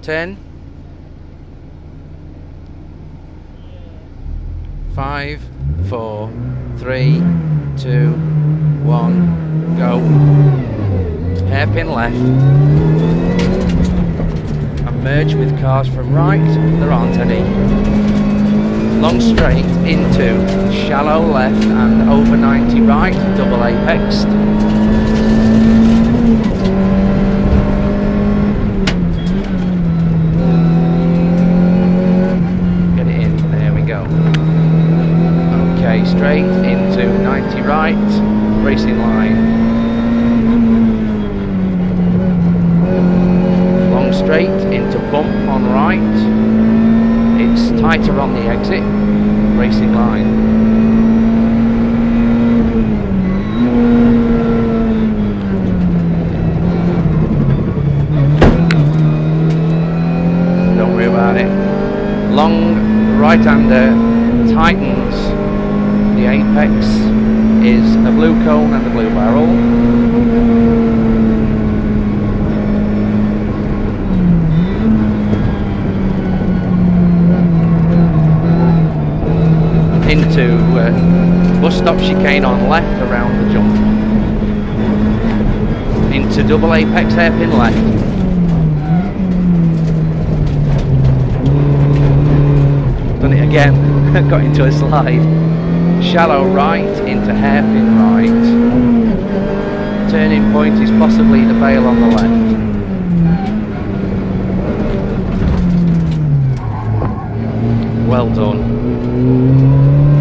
10, 5, 4, 3, 2, 1, go. Hairpin left. And merge with cars from right. There aren't any. Long straight into shallow left and over 90 right. Double apex. Straight into 90 right, racing line. Long straight into bump on right. It's tighter on the exit, racing line. Don't worry about it. Long right-hander tightens. The apex is a blue cone and a blue barrel. Into bus stop chicane on left around the jump. Into double apex hairpin left. Done it again, got into a slide. Shallow right into hairpin right. Turning point is possibly the bail on the left. Well done.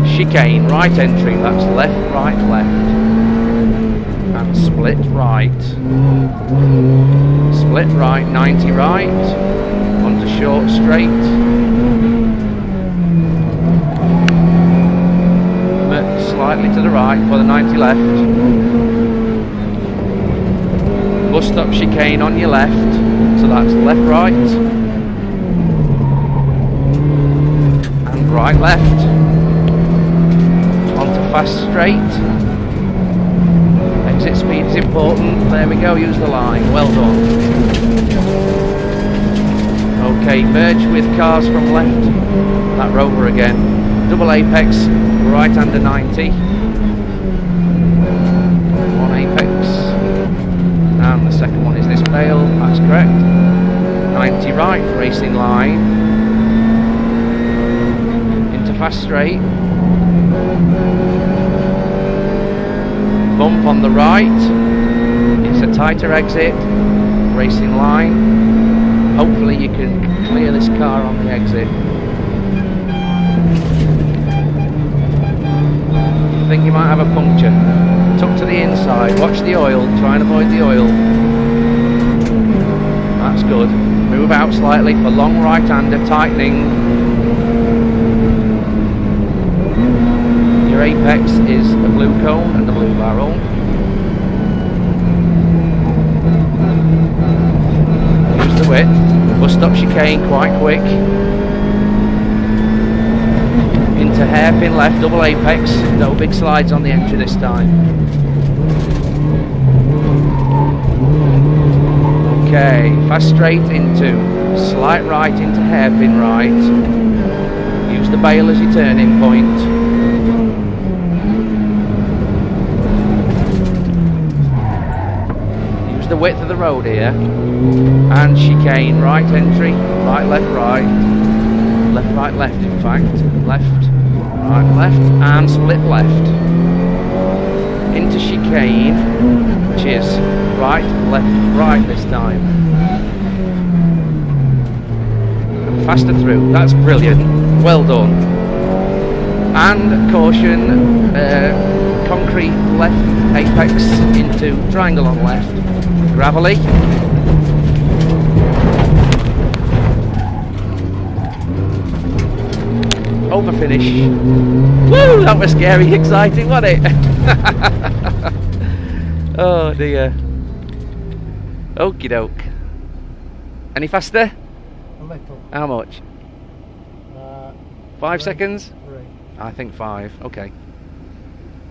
Chicane, right entry, that's left, right, left. And split right. Split right, 90 right. Onto short straight. Slightly to the right for the 90 left. Bus stop chicane on your left, so that's left right and right left. Onto fast straight. Exit speed is important. There we go, use the line. Well done. Okay, merge with cars from left. That rover again. Double apex, right under 90. One apex. And the second one is this bail, that's correct. 90 right, racing line. Into fast straight. Bump on the right. It's a tighter exit. Racing line. Hopefully you can clear this car on the exit. I think you might have a puncture. Tuck to the inside, watch the oil, try and avoid the oil. That's good. Move out slightly for long right-hander, tightening. Your apex is a blue cone and a blue barrel. Use the width. Bus stop chicane quite quick. Into hairpin left, double apex, no big slides on the entry this time. Okay, fast straight into slight right into hairpin right. Use the bail as your turning point. Use the width of the road here. And chicane, right entry, right, left, left, in fact, left, right, left, and split left. Into chicane, which is right, left, right this time. And faster through, that's brilliant, well done. And caution, concrete left apex into triangle on left, gravelly. Over finish. Woo! That was scary, exciting, wasn't it? Oh dear. Okie doke. Any faster? A little. How much? 5 seconds? 3. I think 5. Okay.